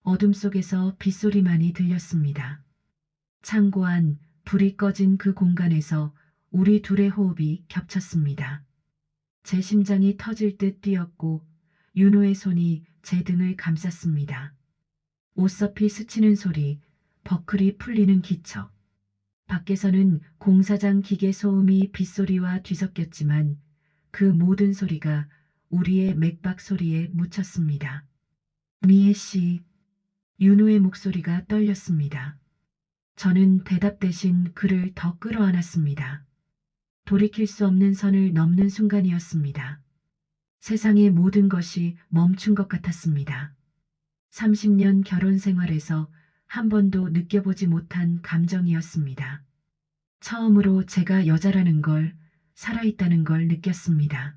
어둠 속에서 빗소리만이 들렸습니다. 창고 안 불이 꺼진 그 공간에서 우리 둘의 호흡이 겹쳤습니다. 제 심장이 터질 듯 뛰었고 윤호의 손이 제 등을 감쌌습니다. 옷섭이 스치는 소리, 버클이 풀리는 기척. 밖에서는 공사장 기계 소음이 빗소리와 뒤섞였지만 그 모든 소리가 우리의 맥박 소리에 묻혔습니다. 미애 씨, 윤호의 목소리가 떨렸습니다. 저는 대답 대신 그를 더 끌어안았습니다. 돌이킬 수 없는 선을 넘는 순간이었습니다. 세상의 모든 것이 멈춘 것 같았습니다. 30년 결혼 생활에서 한 번도 느껴보지 못한 감정이었습니다. 처음으로 제가 여자라는 걸, 살아있다는 걸 느꼈습니다.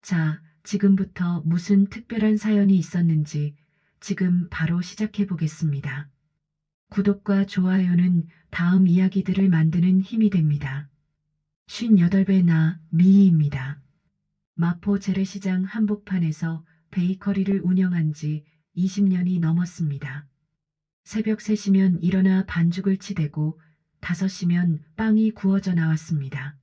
자, 지금부터 무슨 특별한 사연이 있었는지 지금 바로 시작해 보겠습니다. 구독과 좋아요는 다음 이야기들을 만드는 힘이 됩니다. 58배 나 미희입니다. 마포 재래시장 한복판에서 베이커리를 운영한 지 20년이 넘었습니다. 새벽 3시면 일어나 반죽을 치대고 5시면 빵이 구워져 나왔습니다.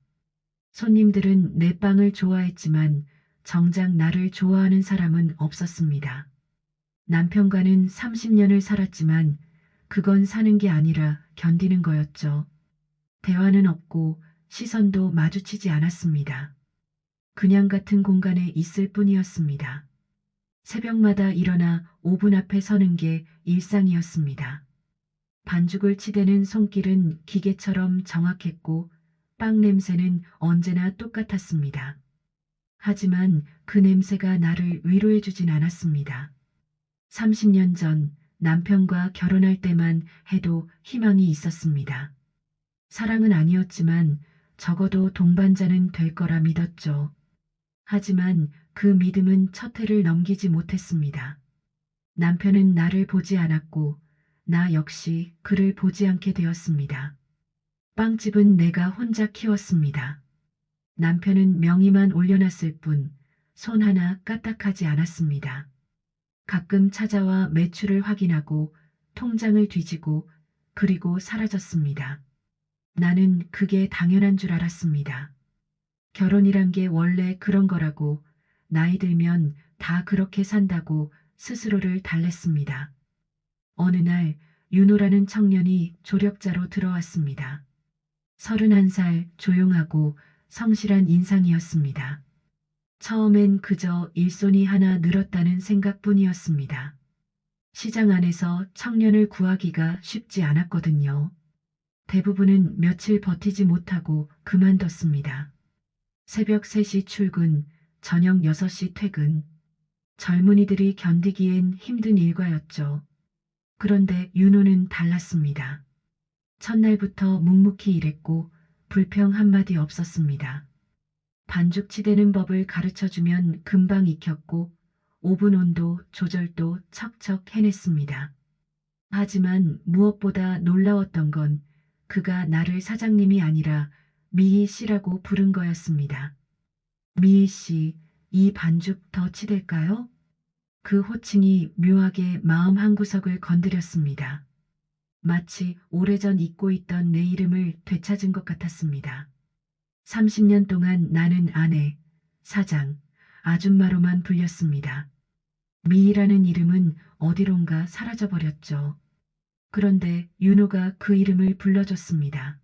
손님들은 내 빵을 좋아했지만 정작 나를 좋아하는 사람은 없었습니다. 남편과는 30년을 살았지만 그건 사는 게 아니라 견디는 거였죠. 대화는 없고 시선도 마주치지 않았습니다. 그냥 같은 공간에 있을 뿐이었습니다. 새벽마다 일어나 오븐 앞에 서는 게 일상이었습니다. 반죽을 치대는 손길은 기계처럼 정확했고 빵 냄새는 언제나 똑같았습니다. 하지만 그 냄새가 나를 위로해 주진 않았습니다. 30년 전 남편과 결혼할 때만 해도 희망이 있었습니다. 사랑은 아니었지만 적어도 동반자는 될 거라 믿었죠. 하지만 그 믿음은 첫 해를 넘기지 못했습니다. 남편은 나를 보지 않았고 나 역시 그를 보지 않게 되었습니다. 빵집은 내가 혼자 키웠습니다. 남편은 명의만 올려놨을 뿐 손 하나 까딱하지 않았습니다. 가끔 찾아와 매출을 확인하고 통장을 뒤지고 그리고 사라졌습니다. 나는 그게 당연한 줄 알았습니다. 결혼이란 게 원래 그런 거라고, 나이 들면 다 그렇게 산다고 스스로를 달랬습니다. 어느 날 윤호라는 청년이 조력자로 들어왔습니다. 31살 조용하고 성실한 인상이었습니다. 처음엔 그저 일손이 하나 늘었다는 생각뿐이었습니다. 시장 안에서 청년을 구하기가 쉽지 않았거든요. 대부분은 며칠 버티지 못하고 그만뒀습니다. 새벽 3시 출근, 저녁 6시 퇴근. 젊은이들이 견디기엔 힘든 일과였죠. 그런데 윤호는 달랐습니다. 첫날부터 묵묵히 일했고 불평 한마디 없었습니다. 반죽 치대는 법을 가르쳐주면 금방 익혔고 오븐 온도 조절도 척척 해냈습니다. 하지만 무엇보다 놀라웠던 건 그가 나를 사장님이 아니라 미희 씨라고 부른 거였습니다. 미희 씨, 이 반죽 더 치댈까요? 그 호칭이 묘하게 마음 한구석을 건드렸습니다. 마치 오래전 잊고 있던 내 이름을 되찾은 것 같았습니다. 30년 동안 나는 아내, 사장, 아줌마로만 불렸습니다. 미희라는 이름은 어디론가 사라져버렸죠. 그런데 윤호가 그 이름을 불러줬습니다.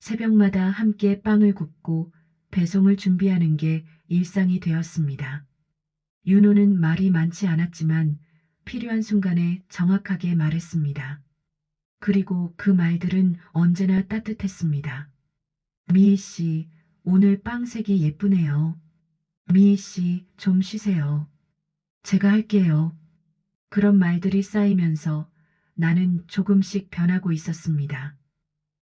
새벽마다 함께 빵을 굽고 배송을 준비하는 게 일상이 되었습니다. 윤호는 말이 많지 않았지만 필요한 순간에 정확하게 말했습니다. 그리고 그 말들은 언제나 따뜻했습니다. 미희 씨, 오늘 빵색이 예쁘네요. 미희 씨, 좀 쉬세요. 제가 할게요. 그런 말들이 쌓이면서 나는 조금씩 변하고 있었습니다.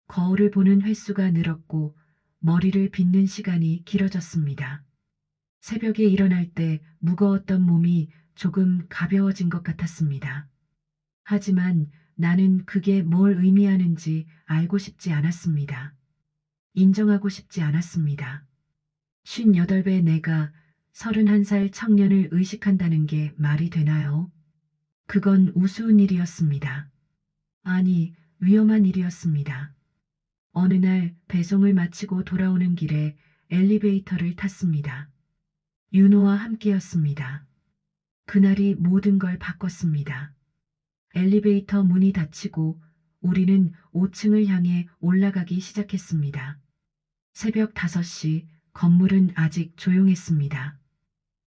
거울을 보는 횟수가 늘었고 머리를 빗는 시간이 길어졌습니다. 새벽에 일어날 때 무거웠던 몸이 조금 가벼워진 것 같았습니다. 하지만 나는 그게 뭘 의미하는지 알고 싶지 않았습니다. 인정하고 싶지 않았습니다. 58배 내가 31살 청년을 의식한다는 게 말이 되나요? 그건 우스운 일이었습니다. 아니, 위험한 일이었습니다. 어느 날 배송을 마치고 돌아오는 길에 엘리베이터를 탔습니다. 윤호와 함께였습니다. 그날이 모든 걸 바꿨습니다. 엘리베이터 문이 닫히고 우리는 5층을 향해 올라가기 시작했습니다. 새벽 5시 건물은 아직 조용했습니다.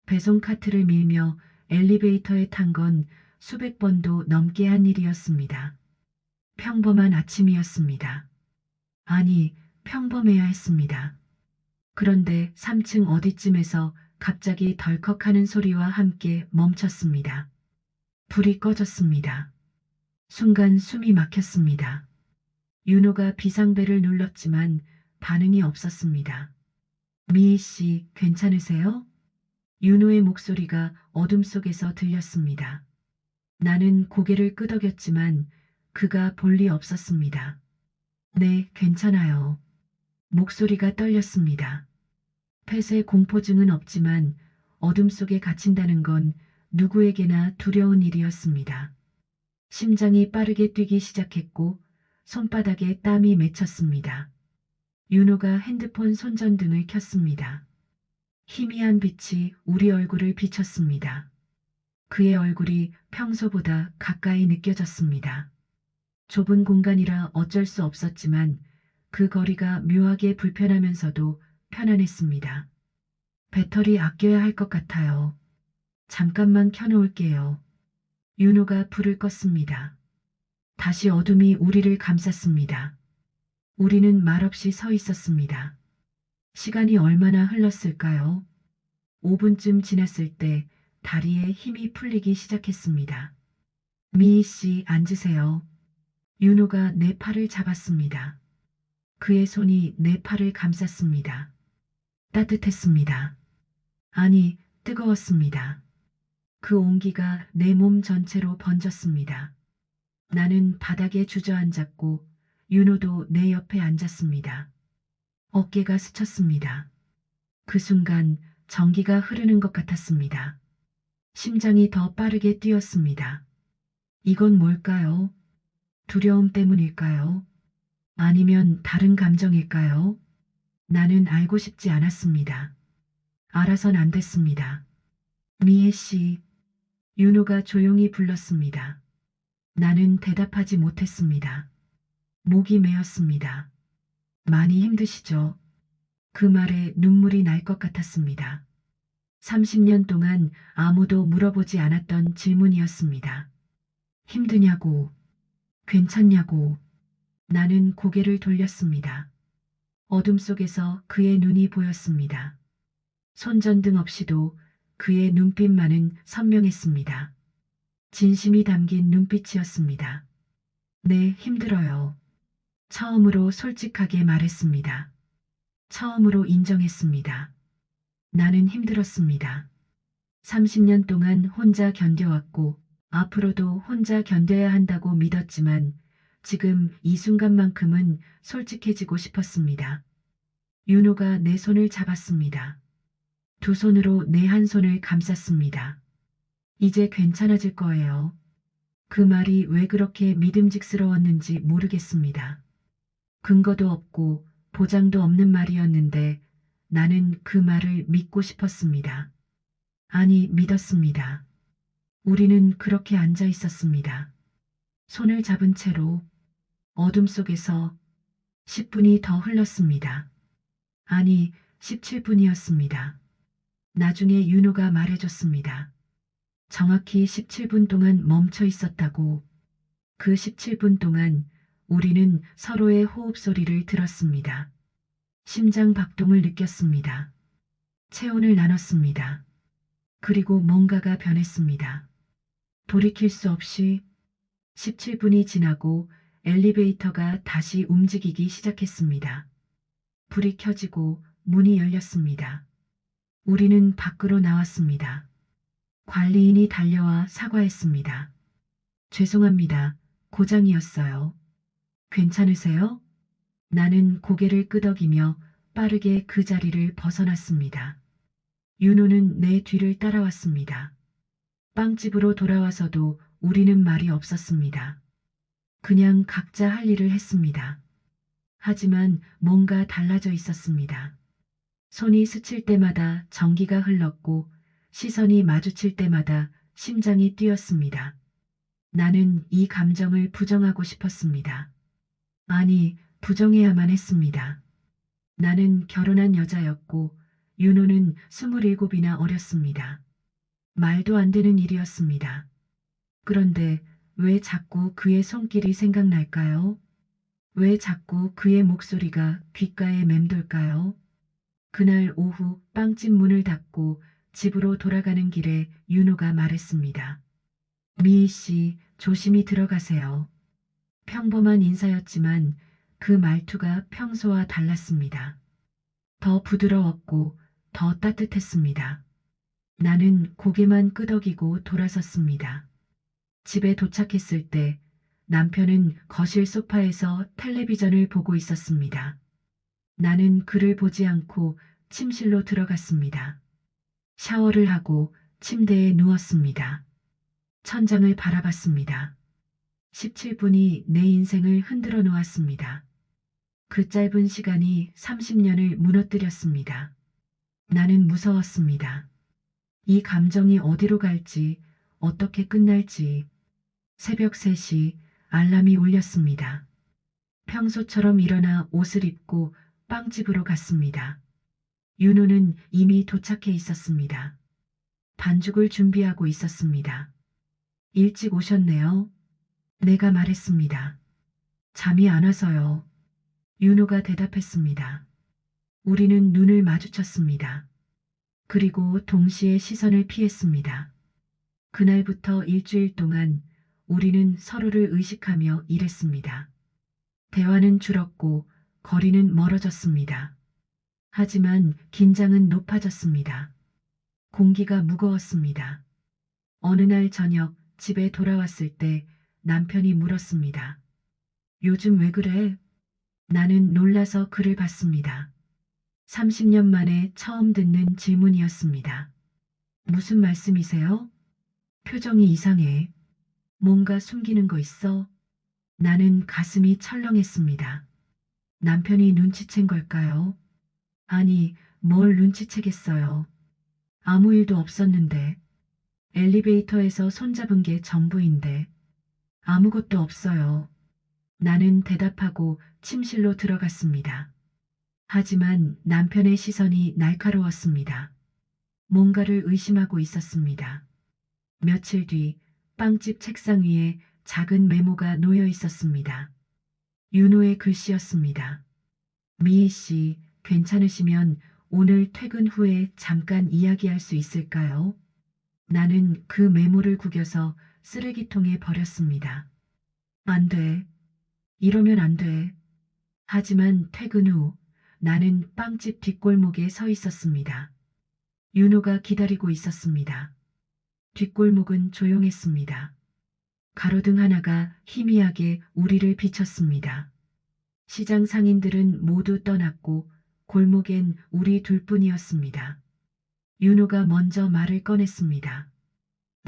배송 카트를 밀며 엘리베이터에 탄 건 수백 번도 넘게 한 일이었습니다. 평범한 아침이었습니다. 아니, 평범해야 했습니다. 그런데 3층 어디쯤에서 갑자기 덜컥하는 소리와 함께 멈췄습니다. 불이 꺼졌습니다. 순간 숨이 막혔습니다. 윤호가 비상벨을 눌렀지만 반응이 없었습니다. 미희 씨, 괜찮으세요? 윤호의 목소리가 어둠 속에서 들렸습니다. 나는 고개를 끄덕였지만 그가 볼 리 없었습니다. 네, 괜찮아요. 목소리가 떨렸습니다. 폐쇄 공포증은 없지만 어둠 속에 갇힌다는 건 누구에게나 두려운 일이었습니다. 심장이 빠르게 뛰기 시작했고 손바닥에 땀이 맺혔습니다. 윤호가 핸드폰 손전등을 켰습니다. 희미한 빛이 우리 얼굴을 비췄습니다. 그의 얼굴이 평소보다 가까이 느껴졌습니다. 좁은 공간이라 어쩔 수 없었지만 그 거리가 묘하게 불편하면서도 편안했습니다. 배터리 아껴야 할 것 같아요. 잠깐만 켜놓을게요. 윤호가 불을 껐습니다. 다시 어둠이 우리를 감쌌습니다. 우리는 말없이 서 있었습니다. 시간이 얼마나 흘렀을까요? 5분쯤 지났을 때 다리에 힘이 풀리기 시작했습니다. 미희 씨, 앉으세요. 윤호가 내 팔을 잡았습니다. 그의 손이 내 팔을 감쌌습니다. 따뜻했습니다. 아니, 뜨거웠습니다. 그 온기가 내 몸 전체로 번졌습니다. 나는 바닥에 주저앉았고 윤호도 내 옆에 앉았습니다. 어깨가 스쳤습니다. 그 순간 전기가 흐르는 것 같았습니다. 심장이 더 빠르게 뛰었습니다. 이건 뭘까요? 두려움 때문일까요? 아니면 다른 감정일까요? 나는 알고 싶지 않았습니다. 알아선 안 됐습니다. 미애 씨, 윤호가 조용히 불렀습니다. 나는 대답하지 못했습니다. 목이 메었습니다. 많이 힘드시죠? 그 말에 눈물이 날 것 같았습니다. 30년 동안 아무도 물어보지 않았던 질문이었습니다. 힘드냐고, 괜찮냐고. 나는 고개를 돌렸습니다. 어둠 속에서 그의 눈이 보였습니다. 손전등 없이도 그의 눈빛만은 선명했습니다. 진심이 담긴 눈빛이었습니다. 네, 힘들어요. 처음으로 솔직하게 말했습니다. 처음으로 인정했습니다. 나는 힘들었습니다. 30년 동안 혼자 견뎌왔고 앞으로도 혼자 견뎌야 한다고 믿었지만 지금 이 순간만큼은 솔직해지고 싶었습니다. 윤호가 내 손을 잡았습니다. 두 손으로 내 한 손을 감쌌습니다. 이제 괜찮아질 거예요. 그 말이 왜 그렇게 믿음직스러웠는지 모르겠습니다. 근거도 없고 보장도 없는 말이었는데 나는 그 말을 믿고 싶었습니다. 아니, 믿었습니다. 우리는 그렇게 앉아 있었습니다. 손을 잡은 채로 어둠 속에서 10분이 더 흘렀습니다. 아니, 17분이었습니다. 나중에 윤호가 말해줬습니다. 정확히 17분 동안 멈춰 있었다고. 그 17분 동안 우리는 서로의 호흡 소리를 들었습니다. 심장 박동을 느꼈습니다. 체온을 나눴습니다. 그리고 뭔가가 변했습니다. 돌이킬 수 없이 17분이 지나고 엘리베이터가 다시 움직이기 시작했습니다. 불이 켜지고 문이 열렸습니다. 우리는 밖으로 나왔습니다. 관리인이 달려와 사과했습니다. 죄송합니다. 고장이었어요. 괜찮으세요? 나는 고개를 끄덕이며 빠르게 그 자리를 벗어났습니다. 윤호는 내 뒤를 따라왔습니다. 빵집으로 돌아와서도 우리는 말이 없었습니다. 그냥 각자 할 일을 했습니다. 하지만 뭔가 달라져 있었습니다. 손이 스칠 때마다 전기가 흘렀고 시선이 마주칠 때마다 심장이 뛰었습니다. 나는 이 감정을 부정하고 싶었습니다. 아니, 부정해야만 했습니다. 나는 결혼한 여자였고 윤호는 27이나 어렸습니다. 말도 안 되는 일이었습니다. 그런데 왜 자꾸 그의 손길이 생각날까요? 왜 자꾸 그의 목소리가 귓가에 맴돌까요? 그날 오후 빵집 문을 닫고 집으로 돌아가는 길에 윤호가 말했습니다. 미희 씨, 조심히 들어가세요. 평범한 인사였지만 그 말투가 평소와 달랐습니다. 더 부드러웠고 더 따뜻했습니다. 나는 고개만 끄덕이고 돌아섰습니다. 집에 도착했을 때 남편은 거실 소파에서 텔레비전을 보고 있었습니다. 나는 그를 보지 않고 침실로 들어갔습니다. 샤워를 하고 침대에 누웠습니다. 천장을 바라봤습니다. 17분이 내 인생을 흔들어 놓았습니다. 그 짧은 시간이 30년을 무너뜨렸습니다. 나는 무서웠습니다. 이 감정이 어디로 갈지, 어떻게 끝날지. 새벽 3시 알람이 울렸습니다. 평소처럼 일어나 옷을 입고 빵집으로 갔습니다. 윤호는 이미 도착해 있었습니다. 반죽을 준비하고 있었습니다. 일찍 오셨네요. 내가 말했습니다. 잠이 안 와서요. 윤호가 대답했습니다. 우리는 눈을 마주쳤습니다. 그리고 동시에 시선을 피했습니다. 그날부터 일주일 동안 우리는 서로를 의식하며 일했습니다. 대화는 줄었고 거리는 멀어졌습니다. 하지만 긴장은 높아졌습니다. 공기가 무거웠습니다. 어느 날 저녁 집에 돌아왔을 때 남편이 물었습니다. 요즘 왜 그래? 나는 놀라서 그를 봤습니다. 30년 만에 처음 듣는 질문이었습니다. 무슨 말씀이세요? 표정이 이상해. 뭔가 숨기는 거 있어? 나는 가슴이 철렁했습니다. 남편이 눈치챈 걸까요? 아니, 뭘 눈치채겠어요. 아무 일도 없었는데. 엘리베이터에서 손잡은 게 전부인데. 아무것도 없어요. 나는 대답하고 침실로 들어갔습니다. 하지만 남편의 시선이 날카로웠습니다. 뭔가를 의심하고 있었습니다. 며칠 뒤 빵집 책상 위에 작은 메모가 놓여 있었습니다. 윤호의 글씨였습니다. 미희 씨, 괜찮으시면 오늘 퇴근 후에 잠깐 이야기할 수 있을까요? 나는 그 메모를 구겨서 쓰레기통에 버렸습니다. 안 돼. 이러면 안 돼. 하지만 퇴근 후 나는 빵집 뒷골목에 서 있었습니다. 윤호가 기다리고 있었습니다. 뒷골목은 조용했습니다. 가로등 하나가 희미하게 우리를 비췄습니다. 시장 상인들은 모두 떠났고 골목엔 우리 둘뿐이었습니다. 윤호가 먼저 말을 꺼냈습니다.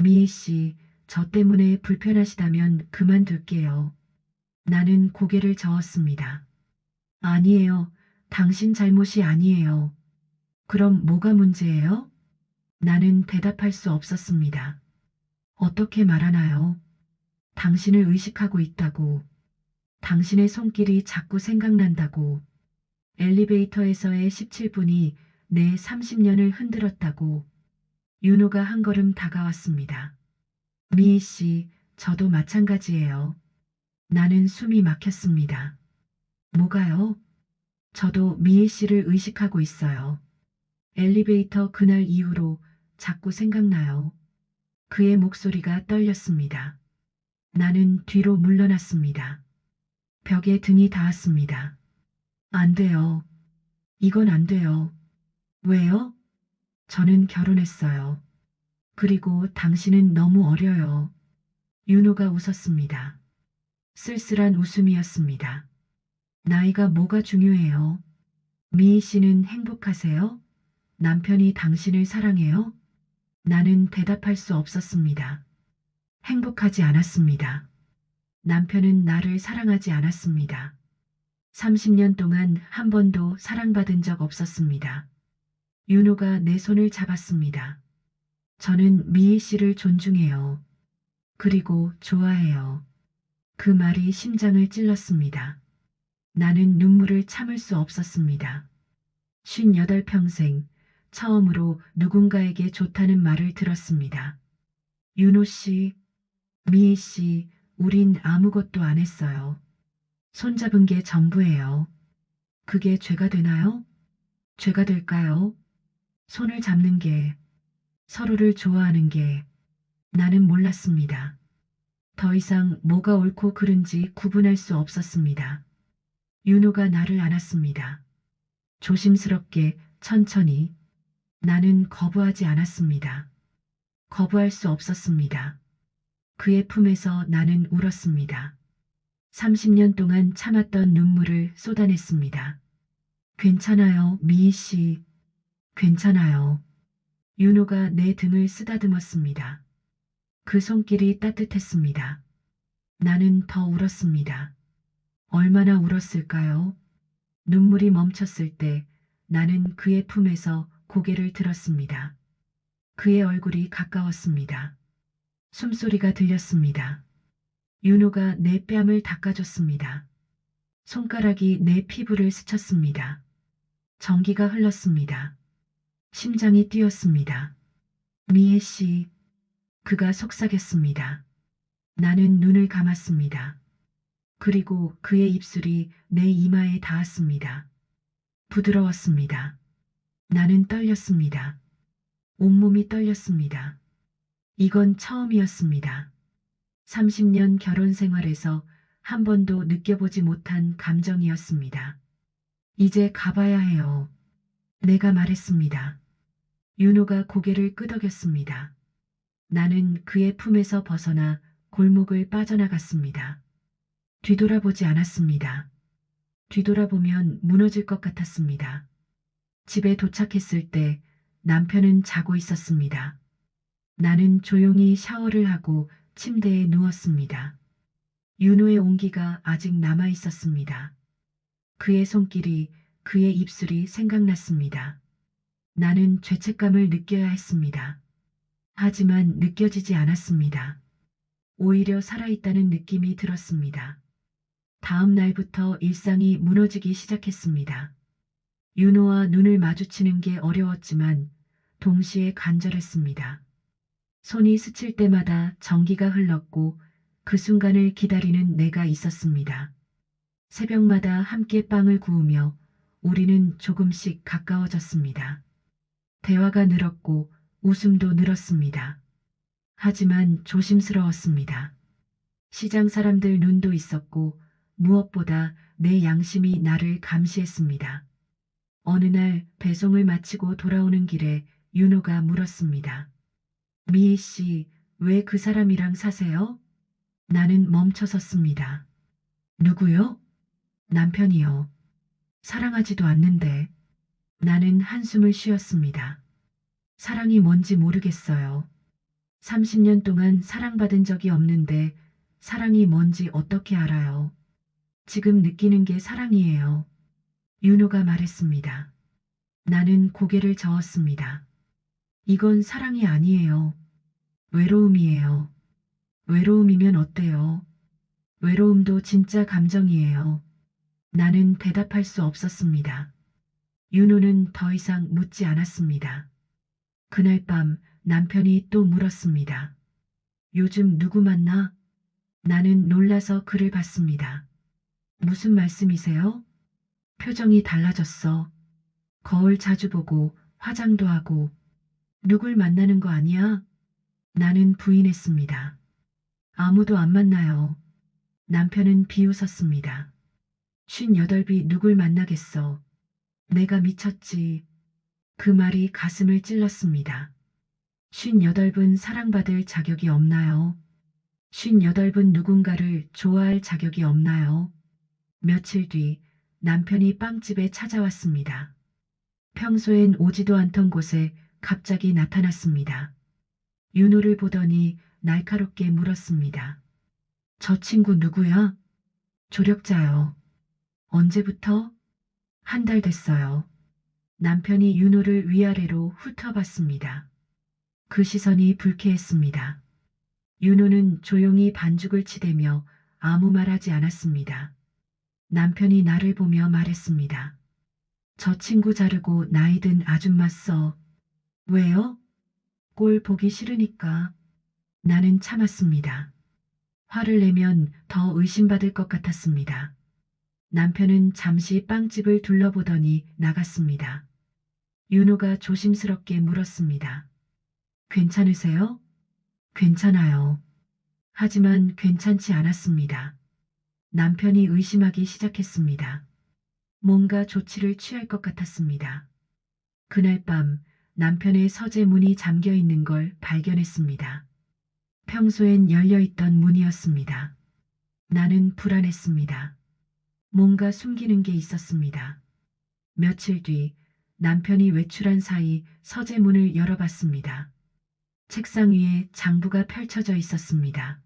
미희 씨, 저 때문에 불편하시다면 그만둘게요. 나는 고개를 저었습니다. 아니에요. 당신 잘못이 아니에요. 그럼 뭐가 문제예요? 나는 대답할 수 없었습니다. 어떻게 말하나요? 당신을 의식하고 있다고. 당신의 손길이 자꾸 생각난다고. 엘리베이터에서의 17분이 내 30년을 흔들었다고. 윤호가 한 걸음 다가왔습니다. 미희 씨, 저도 마찬가지예요. 나는 숨이 막혔습니다. 뭐가요? 저도 미희 씨를 의식하고 있어요. 엘리베이터 그날 이후로 자꾸 생각나요. 그의 목소리가 떨렸습니다. 나는 뒤로 물러났습니다. 벽에 등이 닿았습니다. 안 돼요. 이건 안 돼요. 왜요? 저는 결혼했어요. 그리고 당신은 너무 어려요. 윤호가 웃었습니다. 쓸쓸한 웃음이었습니다. 나이가 뭐가 중요해요? 미희 씨는 행복하세요? 남편이 당신을 사랑해요? 나는 대답할 수 없었습니다. 행복하지 않았습니다. 남편은 나를 사랑하지 않았습니다. 30년 동안 한 번도 사랑받은 적 없었습니다. 윤호가 내 손을 잡았습니다. 저는 미희 씨를 존중해요. 그리고 좋아해요. 그 말이 심장을 찔렀습니다. 나는 눈물을 참을 수 없었습니다. 58평생 처음으로 누군가에게 좋다는 말을 들었습니다. 윤호 씨, 미희 씨, 우린 아무것도 안 했어요. 손잡은 게 전부예요. 그게 죄가 되나요? 죄가 될까요? 손을 잡는 게, 서로를 좋아하는 게, 나는 몰랐습니다. 더 이상 뭐가 옳고 그른지 구분할 수 없었습니다. 윤호가 나를 안았습니다. 조심스럽게, 천천히. 나는 거부하지 않았습니다. 거부할 수 없었습니다. 그의 품에서 나는 울었습니다. 30년 동안 참았던 눈물을 쏟아냈습니다. 괜찮아요, 미희 씨. 괜찮아요. 윤호가 내 등을 쓰다듬었습니다. 그 손길이 따뜻했습니다. 나는 더 울었습니다. 얼마나 울었을까요? 눈물이 멈췄을 때 나는 그의 품에서 고개를 들었습니다. 그의 얼굴이 가까웠습니다. 숨소리가 들렸습니다. 윤호가 내 뺨을 닦아줬습니다. 손가락이 내 피부를 스쳤습니다. 전기가 흘렀습니다. 심장이 뛰었습니다. 미애 씨, 그가 속삭였습니다. 나는 눈을 감았습니다. 그리고 그의 입술이 내 이마에 닿았습니다. 부드러웠습니다. 나는 떨렸습니다. 온몸이 떨렸습니다. 이건 처음이었습니다. 30년 결혼 생활에서 한 번도 느껴보지 못한 감정이었습니다. 이제 가봐야 해요. 내가 말했습니다. 윤호가 고개를 끄덕였습니다. 나는 그의 품에서 벗어나 골목을 빠져나갔습니다. 뒤돌아보지 않았습니다. 뒤돌아보면 무너질 것 같았습니다. 집에 도착했을 때 남편은 자고 있었습니다. 나는 조용히 샤워를 하고 침대에 누웠습니다. 윤호의 온기가 아직 남아 있었습니다. 그의 손길이, 그의 입술이 생각났습니다. 나는 죄책감을 느껴야 했습니다. 하지만 느껴지지 않았습니다. 오히려 살아있다는 느낌이 들었습니다. 다음 날부터 일상이 무너지기 시작했습니다. 윤호와 눈을 마주치는 게 어려웠지만 동시에 간절했습니다. 손이 스칠 때마다 전기가 흘렀고 그 순간을 기다리는 내가 있었습니다. 새벽마다 함께 빵을 구우며 우리는 조금씩 가까워졌습니다. 대화가 늘었고 웃음도 늘었습니다. 하지만 조심스러웠습니다. 시장 사람들 눈도 있었고 무엇보다 내 양심이 나를 감시했습니다. 어느 날 배송을 마치고 돌아오는 길에 윤호가 물었습니다. 미희 씨, 왜 그 사람이랑 사세요? 나는 멈춰섰습니다. 누구요? 남편이요. 사랑하지도 않는데. 나는 한숨을 쉬었습니다. 사랑이 뭔지 모르겠어요. 30년 동안 사랑받은 적이 없는데 사랑이 뭔지 어떻게 알아요? 지금 느끼는 게 사랑이에요. 윤호가 말했습니다. 나는 고개를 저었습니다. 이건 사랑이 아니에요. 외로움이에요. 외로움이면 어때요? 외로움도 진짜 감정이에요. 나는 대답할 수 없었습니다. 윤호는 더 이상 묻지 않았습니다. 그날 밤 남편이 또 물었습니다. 요즘 누구 만나? 나는 놀라서 그를 봤습니다. 무슨 말씀이세요? 표정이 달라졌어. 거울 자주 보고 화장도 하고 누굴 만나는 거 아니야? 나는 부인했습니다. 아무도 안 만나요. 남편은 비웃었습니다. 58이 누굴 만나겠어. 내가 미쳤지. 그 말이 가슴을 찔렀습니다. 58은 사랑받을 자격이 없나요? 58은 누군가를 좋아할 자격이 없나요? 며칠 뒤 남편이 빵집에 찾아왔습니다. 평소엔 오지도 않던 곳에 갑자기 나타났습니다. 윤호를 보더니 날카롭게 물었습니다. 저 친구 누구야? 조력자요. 언제부터? 한 달 됐어요. 남편이 윤호를 위아래로 훑어봤습니다. 그 시선이 불쾌했습니다. 윤호는 조용히 반죽을 치대며 아무 말하지 않았습니다. 남편이 나를 보며 말했습니다. 저 친구 자르고 나이 든 아줌마 써. 왜요? 꼴 보기 싫으니까. 나는 참았습니다. 화를 내면 더 의심받을 것 같았습니다. 남편은 잠시 빵집을 둘러보더니 나갔습니다. 윤호가 조심스럽게 물었습니다. 괜찮으세요? 괜찮아요. 하지만 괜찮지 않았습니다. 남편이 의심하기 시작했습니다. 뭔가 조치를 취할 것 같았습니다. 그날 밤 남편의 서재 문이 잠겨 있는 걸 발견했습니다. 평소엔 열려 있던 문이었습니다. 나는 불안했습니다. 뭔가 숨기는 게 있었습니다. 며칠 뒤 남편이 외출한 사이 서재 문을 열어봤습니다. 책상 위에 장부가 펼쳐져 있었습니다.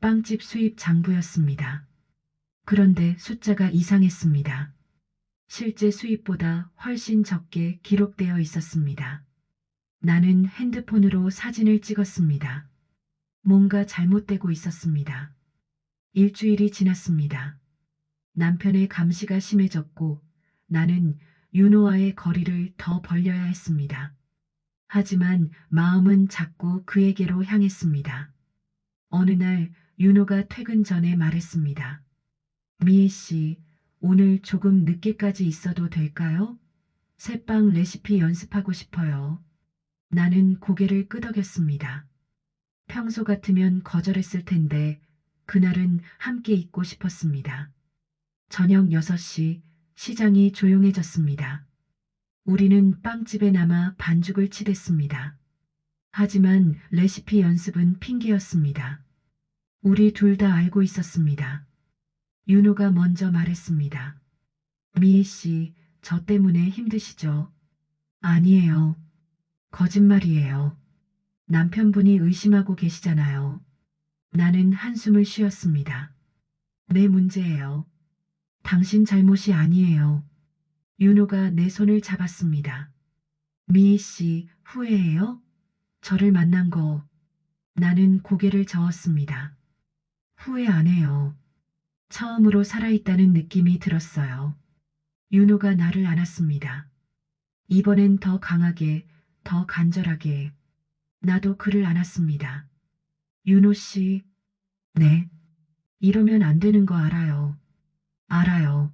빵집 수입 장부였습니다. 그런데 숫자가 이상했습니다. 실제 수입보다 훨씬 적게 기록되어 있었습니다. 나는 핸드폰으로 사진을 찍었습니다. 뭔가 잘못되고 있었습니다. 일주일이 지났습니다. 남편의 감시가 심해졌고 나는 윤호와의 거리를 더 벌려야 했습니다. 하지만 마음은 자꾸 그에게로 향했습니다. 어느 날 윤호가 퇴근 전에 말했습니다. 미애 씨, 오늘 조금 늦게까지 있어도 될까요? 새빵 레시피 연습하고 싶어요. 나는 고개를 끄덕였습니다. 평소 같으면 거절했을 텐데 그날은 함께 있고 싶었습니다. 저녁 6시 시장이 조용해졌습니다. 우리는 빵집에 남아 반죽을 치댔습니다. 하지만 레시피 연습은 핑계였습니다. 우리 둘 다 알고 있었습니다. 윤호가 먼저 말했습니다. 미애 씨, 저 때문에 힘드시죠? 아니에요. 거짓말이에요. 남편분이 의심하고 계시잖아요. 나는 한숨을 쉬었습니다. 내 문제예요. 당신 잘못이 아니에요. 윤호가 내 손을 잡았습니다. 미희 씨, 후회해요? 저를 만난 거. 나는 고개를 저었습니다. 후회 안 해요. 처음으로 살아있다는 느낌이 들었어요. 윤호가 나를 안았습니다. 이번엔 더 강하게, 더 간절하게. 나도 그를 안았습니다. 윤호 씨, 네. 이러면 안 되는 거 알아요. 알아요.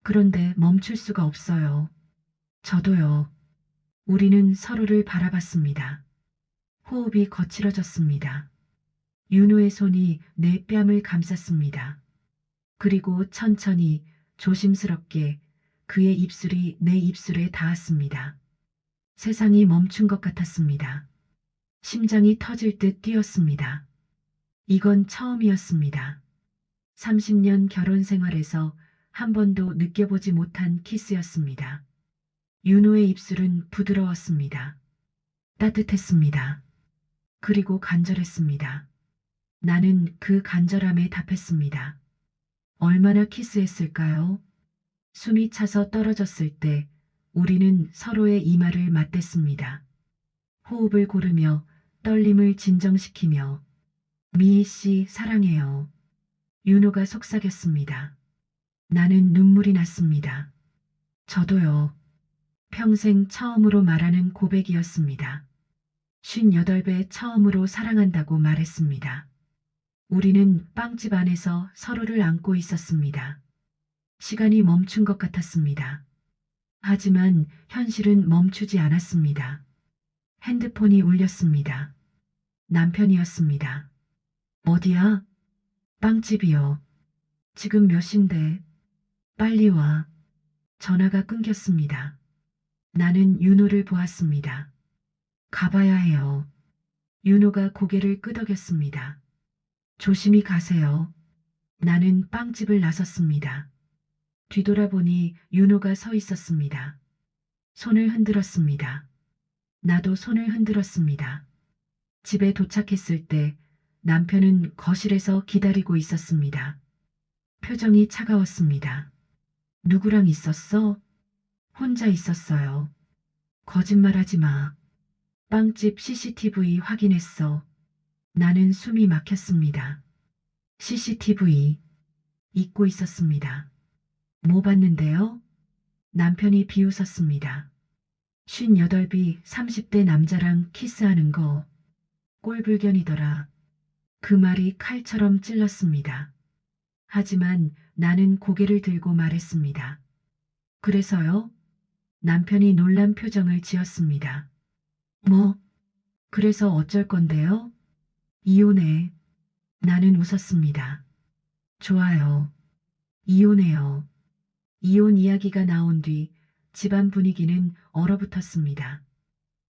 그런데 멈출 수가 없어요. 저도요. 우리는 서로를 바라봤습니다. 호흡이 거칠어졌습니다. 윤호의 손이 내 뺨을 감쌌습니다. 그리고 천천히 조심스럽게 그의 입술이 내 입술에 닿았습니다. 세상이 멈춘 것 같았습니다. 심장이 터질 듯 뛰었습니다. 이건 처음이었습니다. 30년 결혼 생활에서 한 번도 느껴보지 못한 키스였습니다. 윤호의 입술은 부드러웠습니다. 따뜻했습니다. 그리고 간절했습니다. 나는 그 간절함에 답했습니다. 얼마나 키스했을까요? 숨이 차서 떨어졌을 때 우리는 서로의 이마를 맞댔습니다. 호흡을 고르며 떨림을 진정시키며 미희 씨 사랑해요. 윤호가 속삭였습니다. 나는 눈물이 났습니다. 저도요. 평생 처음으로 말하는 고백이었습니다. 58배 처음으로 사랑한다고 말했습니다. 우리는 빵집 안에서 서로를 안고 있었습니다. 시간이 멈춘 것 같았습니다. 하지만 현실은 멈추지 않았습니다. 핸드폰이 울렸습니다. 남편이었습니다. 어디야? 빵집이요. 지금 몇 시인데? 빨리 와. 전화가 끊겼습니다. 나는 윤호를 보았습니다. 가봐야 해요. 윤호가 고개를 끄덕였습니다. 조심히 가세요. 나는 빵집을 나섰습니다. 뒤돌아보니 윤호가 서 있었습니다. 손을 흔들었습니다. 나도 손을 흔들었습니다. 집에 도착했을 때 남편은 거실에서 기다리고 있었습니다. 표정이 차가웠습니다. 누구랑 있었어? 혼자 있었어요. 거짓말하지 마. 빵집 CCTV 확인했어. 나는 숨이 막혔습니다. CCTV 잊고 있었습니다. 뭐 봤는데요? 남편이 비웃었습니다. 58비 30대 남자랑 키스하는 거 꼴불견이더라. 그 말이 칼처럼 찔렀습니다. 하지만 나는 고개를 들고 말했습니다. 그래서요? 남편이 놀란 표정을 지었습니다. 뭐, 그래서 어쩔 건데요? 이혼해. 나는 웃었습니다. 좋아요. 이혼해요. 이혼 이야기가 나온 뒤 집안 분위기는 얼어붙었습니다.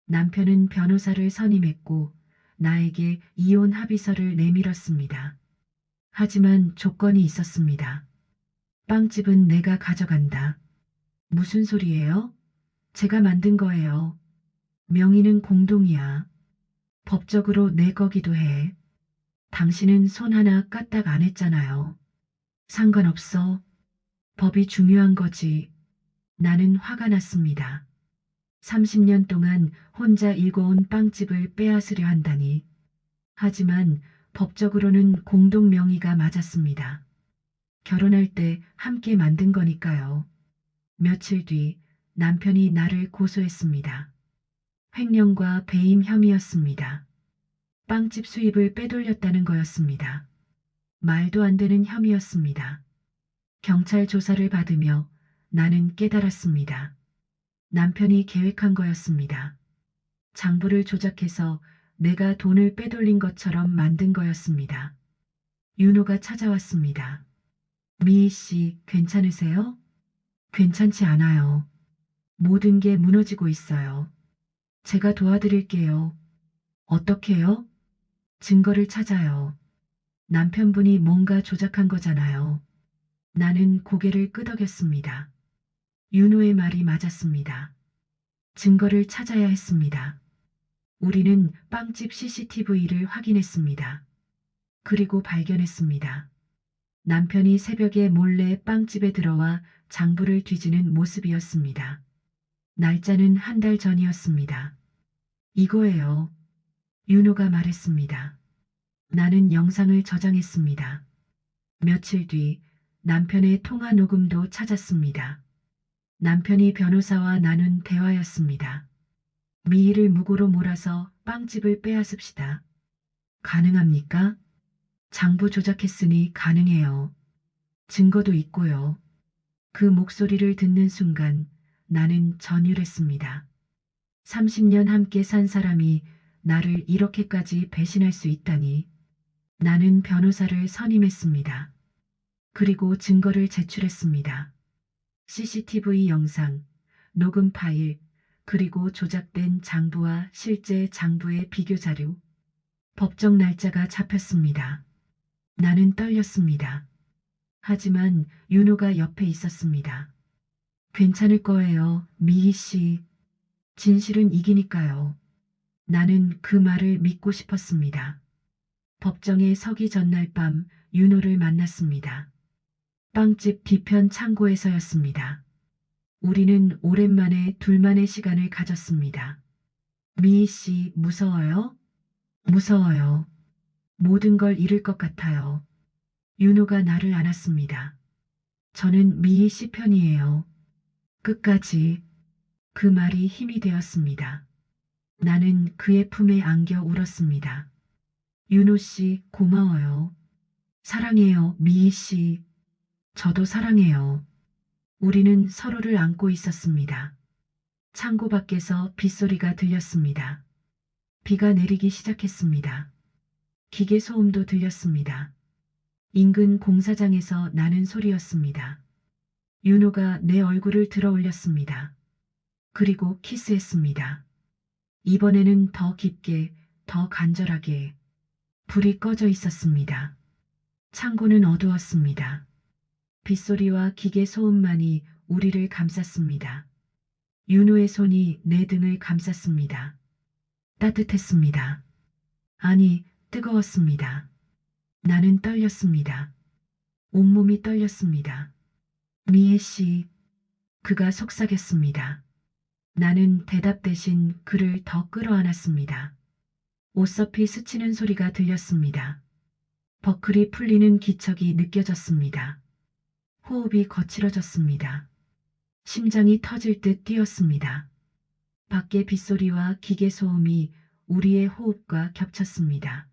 남편은 변호사를 선임했고 나에게 이혼 합의서를 내밀었습니다. 하지만 조건이 있었습니다. 빵집은 내가 가져간다. 무슨 소리예요? 제가 만든 거예요. 명의는 공동이야. 법적으로 내 거기도 해. 당신은 손 하나 까딱 안 했잖아요. 상관없어. 법이 중요한 거지. 나는 화가 났습니다. 30년 동안 혼자 일궈온 빵집을 빼앗으려 한다니. 하지만 법적으로는 공동 명의가 맞았습니다. 결혼할 때 함께 만든 거니까요. 며칠 뒤 남편이 나를 고소했습니다. 횡령과 배임 혐의였습니다. 빵집 수입을 빼돌렸다는 거였습니다. 말도 안 되는 혐의였습니다. 경찰 조사를 받으며 나는 깨달았습니다. 남편이 계획한 거였습니다. 장부를 조작해서 내가 돈을 빼돌린 것처럼 만든 거였습니다. 윤호가 찾아왔습니다. 미희 씨, 괜찮으세요? 괜찮지 않아요. 모든 게 무너지고 있어요. 제가 도와드릴게요. 어떻게요? 증거를 찾아요. 남편분이 뭔가 조작한 거잖아요. 나는 고개를 끄덕였습니다. 윤호의 말이 맞았습니다. 증거를 찾아야 했습니다. 우리는 빵집 CCTV를 확인했습니다. 그리고 발견했습니다. 남편이 새벽에 몰래 빵집에 들어와 장부를 뒤지는 모습이었습니다. 날짜는 한 달 전이었습니다. 이거예요. 윤호가 말했습니다. 나는 영상을 저장했습니다. 며칠 뒤 남편의 통화 녹음도 찾았습니다. 남편이 변호사와 나눈 대화였습니다. 미희를 무고로 몰아서 빵집을 빼앗읍시다. 가능합니까? 장부 조작했으니 가능해요. 증거도 있고요. 그 목소리를 듣는 순간 나는 전율했습니다. 30년 함께 산 사람이 나를 이렇게까지 배신할 수 있다니. 나는 변호사를 선임했습니다. 그리고 증거를 제출했습니다. CCTV 영상, 녹음 파일, 그리고 조작된 장부와 실제 장부의 비교 자료. 법정 날짜가 잡혔습니다. 나는 떨렸습니다. 하지만 윤호가 옆에 있었습니다. 괜찮을 거예요, 미희 씨. 진실은 이기니까요. 나는 그 말을 믿고 싶었습니다. 법정에 서기 전날 밤 윤호를 만났습니다. 빵집 뒤편 창고에서였습니다. 우리는 오랜만에 둘만의 시간을 가졌습니다. 미희 씨, 무서워요? 무서워요. 모든 걸 잃을 것 같아요. 윤호가 나를 안았습니다. 저는 미희 씨 편이에요. 끝까지. 그 말이 힘이 되었습니다. 나는 그의 품에 안겨 울었습니다. 윤호 씨, 고마워요. 사랑해요, 미희 씨. 저도 사랑해요. 우리는 서로를 안고 있었습니다. 창고 밖에서 빗소리가 들렸습니다. 비가 내리기 시작했습니다. 기계 소음도 들렸습니다. 인근 공사장에서 나는 소리였습니다. 윤호가 내 얼굴을 들어 올렸습니다. 그리고 키스했습니다. 이번에는 더 깊게, 더 간절하게. 불이 꺼져 있었습니다. 창고는 어두웠습니다. 빗소리와 기계 소음만이 우리를 감쌌습니다. 윤호의 손이 내 등을 감쌌습니다. 따뜻했습니다. 아니, 뜨거웠습니다. 나는 떨렸습니다. 온몸이 떨렸습니다. 미애 씨, 그가 속삭였습니다. 나는 대답 대신 그를 더 끌어안았습니다. 옷섭이 스치는 소리가 들렸습니다. 버클이 풀리는 기척이 느껴졌습니다. 호흡이 거칠어졌습니다. 심장이 터질 듯 뛰었습니다. 밖의 빗소리와 기계 소음이 우리의 호흡과 겹쳤습니다.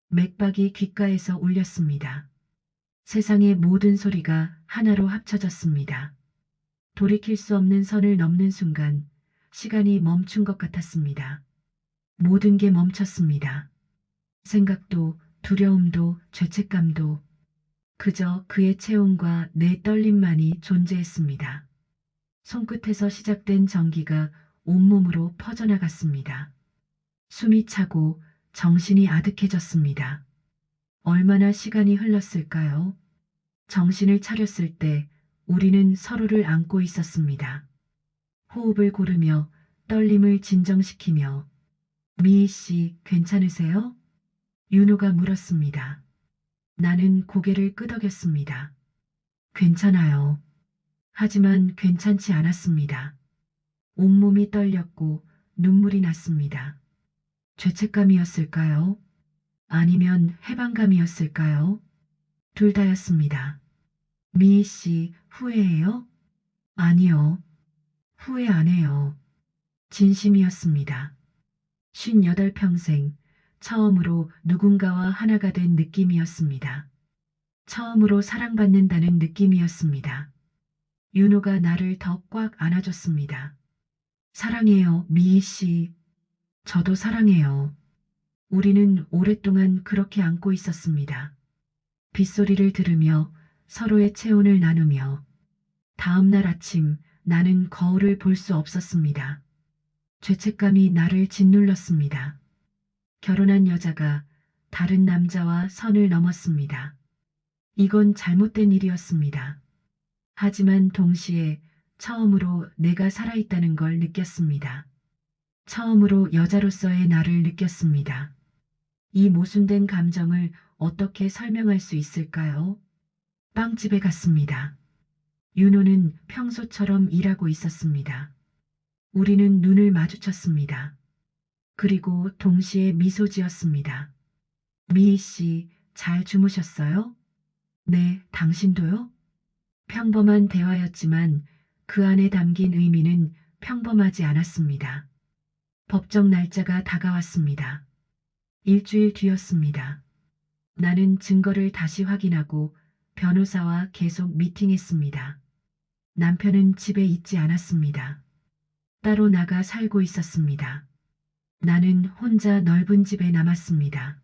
맥박이 귓가에서 울렸습니다. 세상의 모든 소리가 하나로 합쳐졌습니다. 돌이킬 수 없는 선을 넘는 순간 시간이 멈춘 것 같았습니다. 모든 게 멈췄습니다. 생각도, 두려움도, 죄책감도 그저 그의 체온과 내 떨림만이 존재했습니다. 손끝에서 시작된 전기가 온몸으로 퍼져나갔습니다. 숨이 차고 정신이 아득해졌습니다. 얼마나 시간이 흘렀을까요? 정신을 차렸을 때 우리는 서로를 안고 있었습니다. 호흡을 고르며 떨림을 진정시키며 미희 씨 괜찮으세요? 윤호가 물었습니다. 나는 고개를 끄덕였습니다. 괜찮아요. 하지만 괜찮지 않았습니다. 온몸이 떨렸고 눈물이 났습니다. 죄책감이었을까요? 아니면 해방감이었을까요? 둘 다였습니다. 미희 씨 후회해요? 아니요. 후회 안 해요. 진심이었습니다. 58평생 처음으로 누군가와 하나가 된 느낌이었습니다. 처음으로 사랑받는다는 느낌이었습니다. 윤호가 나를 더 꽉 안아줬습니다. 사랑해요, 미희 씨. 저도 사랑해요. 우리는 오랫동안 그렇게 안고 있었습니다. 빗소리를 들으며 서로의 체온을 나누며 다음 날 아침 나는 거울을 볼 수 없었습니다. 죄책감이 나를 짓눌렀습니다. 결혼한 여자가 다른 남자와 선을 넘었습니다. 이건 잘못된 일이었습니다. 하지만 동시에 처음으로 내가 살아있다는 걸 느꼈습니다. 처음으로 여자로서의 나를 느꼈습니다. 이 모순된 감정을 어떻게 설명할 수 있을까요? 빵집에 갔습니다. 윤호는 평소처럼 일하고 있었습니다. 우리는 눈을 마주쳤습니다. 그리고 동시에 미소 지었습니다. 미희 씨, 잘 주무셨어요? 네, 당신도요? 평범한 대화였지만 그 안에 담긴 의미는 평범하지 않았습니다. 법정 날짜가 다가왔습니다. 일주일 뒤였습니다. 나는 증거를 다시 확인하고 변호사와 계속 미팅했습니다. 남편은 집에 있지 않았습니다. 따로 나가 살고 있었습니다. 나는 혼자 넓은 집에 남았습니다.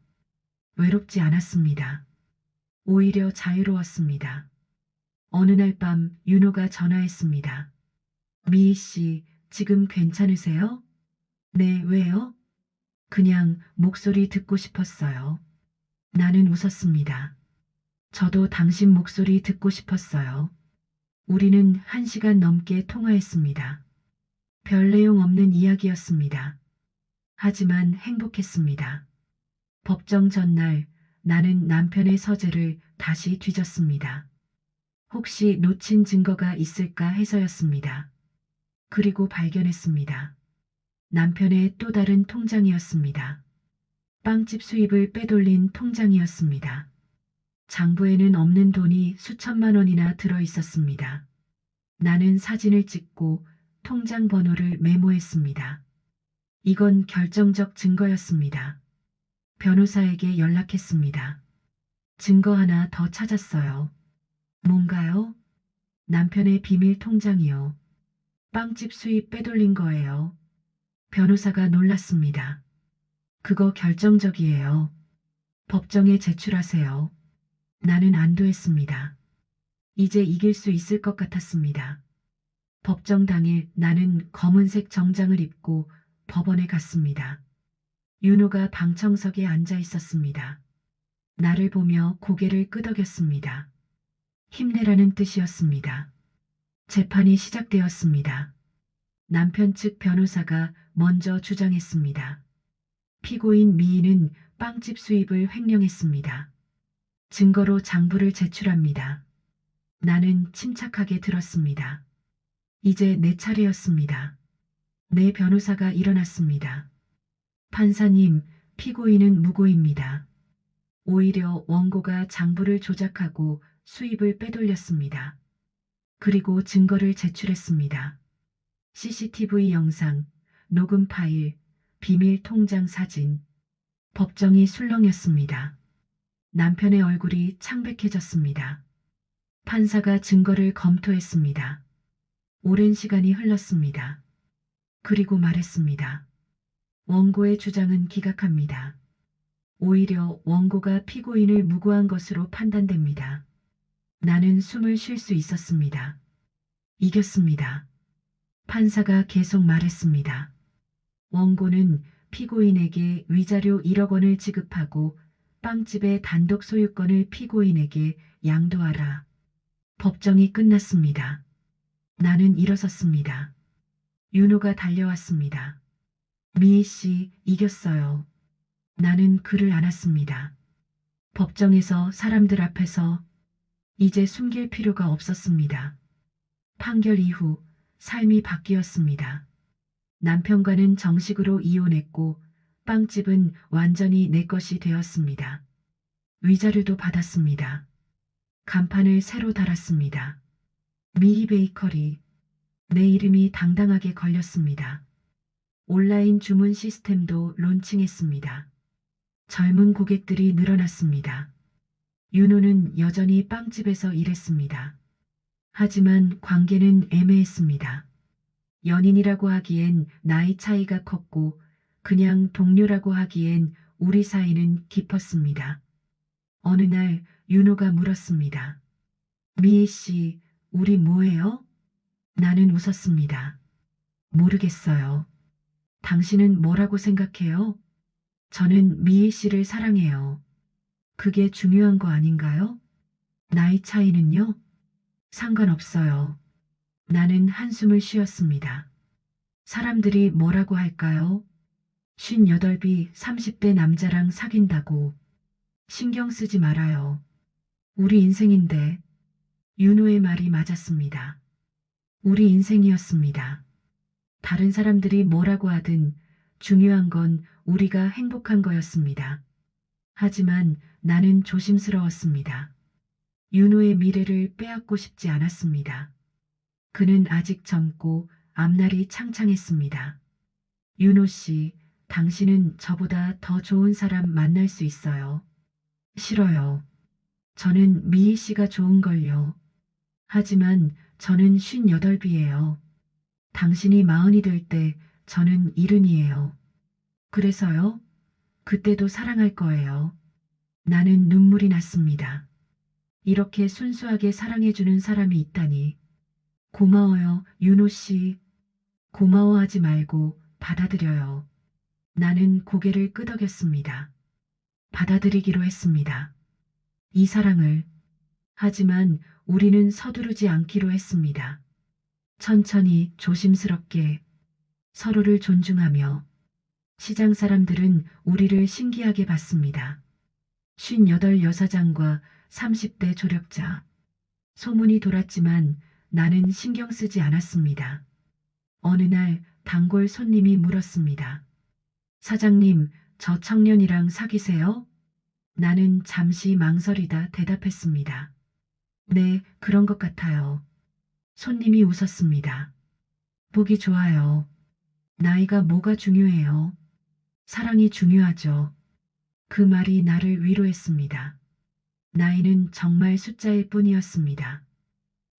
외롭지 않았습니다. 오히려 자유로웠습니다. 어느 날 밤 윤호가 전화했습니다. 미희 씨, 지금 괜찮으세요? 네, 왜요? 그냥 목소리 듣고 싶었어요. 나는 웃었습니다. 저도 당신 목소리 듣고 싶었어요. 우리는 1시간 넘게 통화했습니다. 별 내용 없는 이야기였습니다. 하지만 행복했습니다. 법정 전날 나는 남편의 서재를 다시 뒤졌습니다. 혹시 놓친 증거가 있을까 해서였습니다. 그리고 발견했습니다. 남편의 또 다른 통장이었습니다. 빵집 수입을 빼돌린 통장이었습니다. 장부에는 없는 돈이 수천만 원이나 들어 있었습니다. 나는 사진을 찍고 통장 번호를 메모했습니다. 이건 결정적 증거였습니다. 변호사에게 연락했습니다. 증거 하나 더 찾았어요. 뭔가요? 남편의 비밀 통장이요. 빵집 수입 빼돌린 거예요. 변호사가 놀랐습니다. 그거 결정적이에요. 법정에 제출하세요. 나는 안도했습니다. 이제 이길 수 있을 것 같았습니다. 법정 당일 나는 검은색 정장을 입고 법원에 갔습니다. 윤호가 방청석에 앉아 있었습니다. 나를 보며 고개를 끄덕였습니다. 힘내라는 뜻이었습니다. 재판이 시작되었습니다. 남편 측 변호사가 먼저 주장했습니다. 피고인 미희는 빵집 수입을 횡령했습니다. 증거로 장부를 제출합니다. 나는 침착하게 들었습니다. 이제 내 차례였습니다. 내 변호사가 일어났습니다. 판사님, 피고인은 무고입니다. 오히려 원고가 장부를 조작하고 수입을 빼돌렸습니다. 그리고 증거를 제출했습니다. CCTV 영상, 녹음 파일, 비밀 통장 사진. 법정이 술렁였습니다. 남편의 얼굴이 창백해졌습니다. 판사가 증거를 검토했습니다. 오랜 시간이 흘렀습니다. 그리고 말했습니다. 원고의 주장은 기각합니다. 오히려 원고가 피고인을 무고한 것으로 판단됩니다. 나는 숨을 쉴 수 있었습니다. 이겼습니다. 판사가 계속 말했습니다. 원고는 피고인에게 위자료 1억 원을 지급하고 빵집의 단독 소유권을 피고인에게 양도하라. 법정이 끝났습니다. 나는 일어섰습니다. 윤호가 달려왔습니다. 미희 씨, 이겼어요. 나는 그를 안았습니다. 법정에서 사람들 앞에서 이제 숨길 필요가 없었습니다. 판결 이후 삶이 바뀌었습니다. 남편과는 정식으로 이혼했고 빵집은 완전히 내 것이 되었습니다. 위자료도 받았습니다. 간판을 새로 달았습니다. 미희 베이커리. 내 이름이 당당하게 걸렸습니다. 온라인 주문 시스템도 론칭했습니다. 젊은 고객들이 늘어났습니다. 윤호는 여전히 빵집에서 일했습니다. 하지만 관계는 애매했습니다. 연인이라고 하기엔 나이 차이가 컸고 그냥 동료라고 하기엔 우리 사이는 깊었습니다. 어느 날 윤호가 물었습니다. 미희 씨, 우리 뭐해요? 나는 웃었습니다. 모르겠어요. 당신은 뭐라고 생각해요? 저는 미희 씨를 사랑해요. 그게 중요한 거 아닌가요? 나이 차이는요? 상관없어요. 나는 한숨을 쉬었습니다. 사람들이 뭐라고 할까요? 58이 30대 남자랑 사귄다고. 신경 쓰지 말아요. 우리 인생인데. 윤호의 말이 맞았습니다. 우리 인생이었습니다. 다른 사람들이 뭐라고 하든 중요한 건 우리가 행복한 거였습니다. 하지만 나는 조심스러웠습니다. 윤호의 미래를 빼앗고 싶지 않았습니다. 그는 아직 젊고 앞날이 창창했습니다. 윤호 씨, 당신은 저보다 더 좋은 사람 만날 수 있어요. 싫어요. 저는 미희 씨가 좋은걸요. 하지만 저는 58이에요. 당신이 40이 될 때 저는 70이에요. 그래서요? 그때도 사랑할 거예요. 나는 눈물이 났습니다. 이렇게 순수하게 사랑해주는 사람이 있다니. 고마워요, 윤호 씨. 고마워하지 말고 받아들여요. 나는 고개를 끄덕였습니다. 받아들이기로 했습니다. 이 사랑을. 하지만 우리는 서두르지 않기로 했습니다. 천천히 조심스럽게 서로를 존중하며. 시장 사람들은 우리를 신기하게 봤습니다. 58 여사장과 30대 조력자. 소문이 돌았지만 나는 신경 쓰지 않았습니다. 어느 날 단골 손님이 물었습니다. 사장님, 저 청년이랑 사귀세요? 나는 잠시 망설이다 대답했습니다. 네, 그런 것 같아요. 손님이 웃었습니다. 보기 좋아요. 나이가 뭐가 중요해요? 사랑이 중요하죠. 그 말이 나를 위로했습니다. 나이는 정말 숫자일 뿐이었습니다.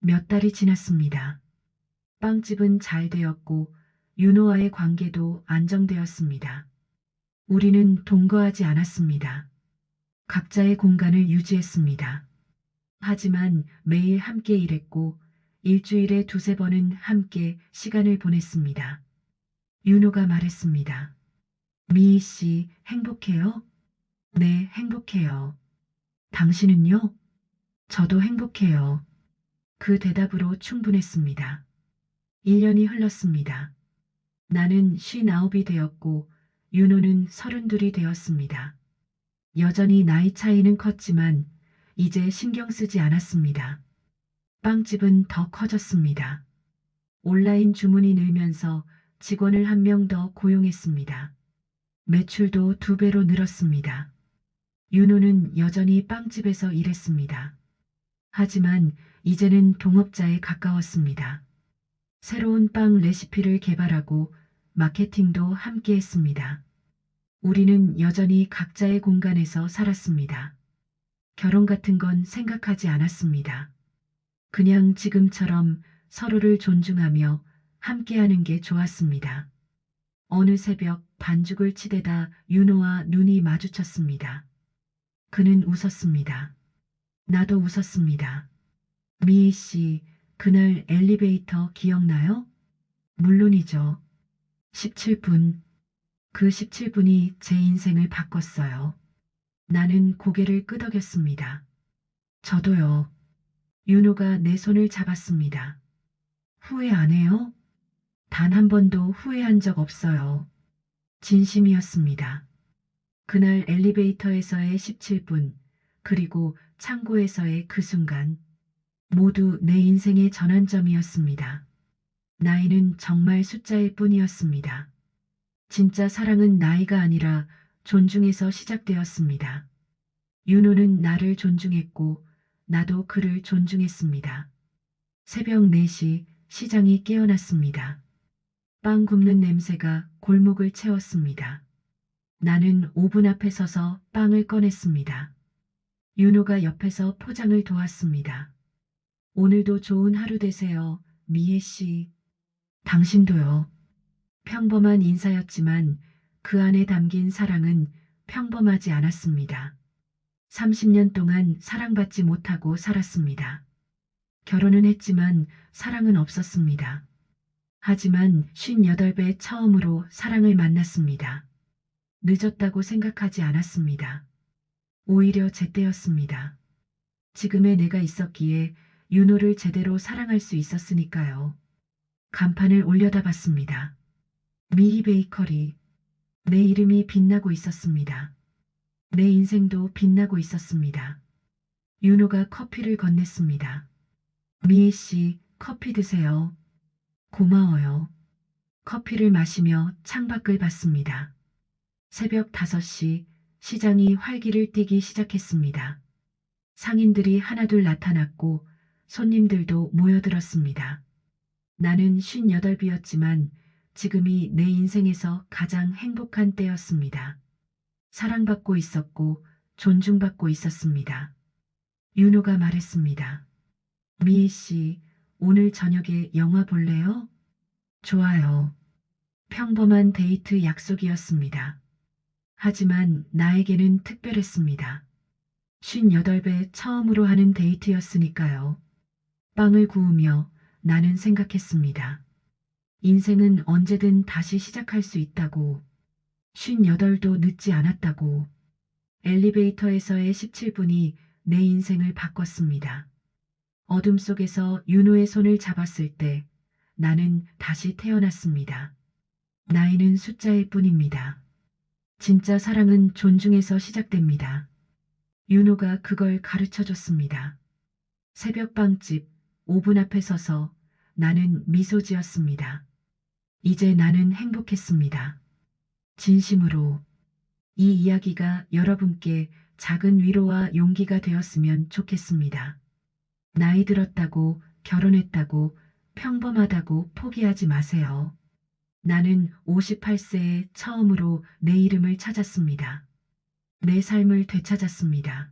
몇 달이 지났습니다. 빵집은 잘 되었고 윤호와의 관계도 안정되었습니다. 우리는 동거하지 않았습니다. 각자의 공간을 유지했습니다. 하지만 매일 함께 일했고 일주일에 두세 번은 함께 시간을 보냈습니다. 윤호가 말했습니다. 미희 씨, 행복해요? 네, 행복해요. 당신은요? 저도 행복해요. 그 대답으로 충분했습니다. 1년이 흘렀습니다. 나는 59이 되었고 윤호는 32이 되었습니다. 여전히 나이 차이는 컸지만 이제 신경 쓰지 않았습니다. 빵집은 더 커졌습니다. 온라인 주문이 늘면서 직원을 한 명 더 고용했습니다. 매출도 2배로 늘었습니다. 윤호는 여전히 빵집에서 일했습니다. 하지만 이제는 동업자에 가까웠습니다. 새로운 빵 레시피를 개발하고 마케팅도 함께 했습니다. 우리는 여전히 각자의 공간에서 살았습니다. 결혼 같은 건 생각하지 않았습니다. 그냥 지금처럼 서로를 존중하며 함께하는 게 좋았습니다. 어느 새벽 반죽을 치대다 윤호와 눈이 마주쳤습니다. 그는 웃었습니다. 나도 웃었습니다. 미희 씨, 그날 엘리베이터 기억나요? 물론이죠. 17분. 그 17분이 제 인생을 바꿨어요. 나는 고개를 끄덕였습니다. 저도요. 윤호가 내 손을 잡았습니다. 후회 안 해요? 단 한 번도 후회한 적 없어요. 진심이었습니다. 그날 엘리베이터에서의 17분, 그리고 창고에서의 그 순간, 모두 내 인생의 전환점이었습니다. 나이는 정말 숫자일 뿐이었습니다. 진짜 사랑은 나이가 아니라 존중에서 시작되었습니다. 윤호는 나를 존중했고 나도 그를 존중했습니다. 새벽 4시 시장이 깨어났습니다. 빵 굽는 냄새가 골목을 채웠습니다. 나는 오븐 앞에 서서 빵을 꺼냈습니다. 윤호가 옆에서 포장을 도왔습니다. 오늘도 좋은 하루 되세요, 미애 씨. 당신도요. 평범한 인사였지만 그 안에 담긴 사랑은 평범하지 않았습니다. 30년 동안 사랑받지 못하고 살았습니다. 결혼은 했지만 사랑은 없었습니다. 하지만 58배 처음으로 사랑을 만났습니다. 늦었다고 생각하지 않았습니다. 오히려 제때였습니다. 지금의 내가 있었기에 윤호를 제대로 사랑할 수 있었으니까요. 간판을 올려다 봤습니다. 미희 베이커리. 내 이름이 빛나고 있었습니다. 내 인생도 빛나고 있었습니다. 윤호가 커피를 건넸습니다. 미애 씨, 커피 드세요. 고마워요. 커피를 마시며 창밖을 봤습니다. 새벽 5시 시장이 활기를 띠기 시작했습니다. 상인들이 하나둘 나타났고 손님들도 모여들었습니다. 나는 58이었지만 지금이 내 인생에서 가장 행복한 때였습니다. 사랑받고 있었고 존중받고 있었습니다. 윤호가 말했습니다. 미애 씨, 오늘 저녁에 영화 볼래요? 좋아요. 평범한 데이트 약속이었습니다. 하지만 나에게는 특별했습니다. 58배 처음으로 하는 데이트였으니까요. 빵을 구우며 나는 생각했습니다. 인생은 언제든 다시 시작할 수 있다고. 58도 늦지 않았다고. 엘리베이터에서의 17분이 내 인생을 바꿨습니다. 어둠 속에서 윤호의 손을 잡았을 때 나는 다시 태어났습니다. 나이는 숫자일 뿐입니다. 진짜 사랑은 존중에서 시작됩니다. 윤호가 그걸 가르쳐 줬습니다. 새벽 빵집 오븐 앞에 서서 나는 미소 지었습니다. 이제 나는 행복했습니다. 진심으로. 이 이야기가 여러분께 작은 위로와 용기가 되었으면 좋겠습니다. 나이 들었다고, 결혼했다고, 평범하다고 포기하지 마세요. 나는 58세에 처음으로 내 이름을 찾았습니다. 내 삶을 되찾았습니다.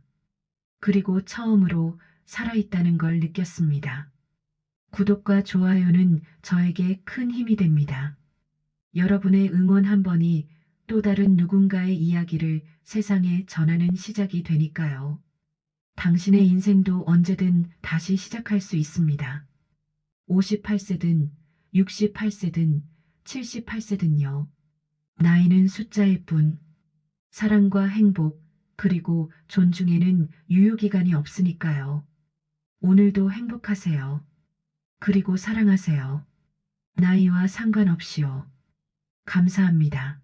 그리고 처음으로 살아있다는 걸 느꼈습니다. 구독과 좋아요는 저에게 큰 힘이 됩니다. 여러분의 응원 한 번이 또 다른 누군가의 이야기를 세상에 전하는 시작이 되니까요. 당신의 인생도 언제든 다시 시작할 수 있습니다. 58세든 68세든 78세든요. 나이는 숫자일 뿐. 사랑과 행복, 그리고 존중에는 유효기간이 없으니까요. 오늘도 행복하세요. 그리고 사랑하세요. 나이와 상관없이요. 감사합니다.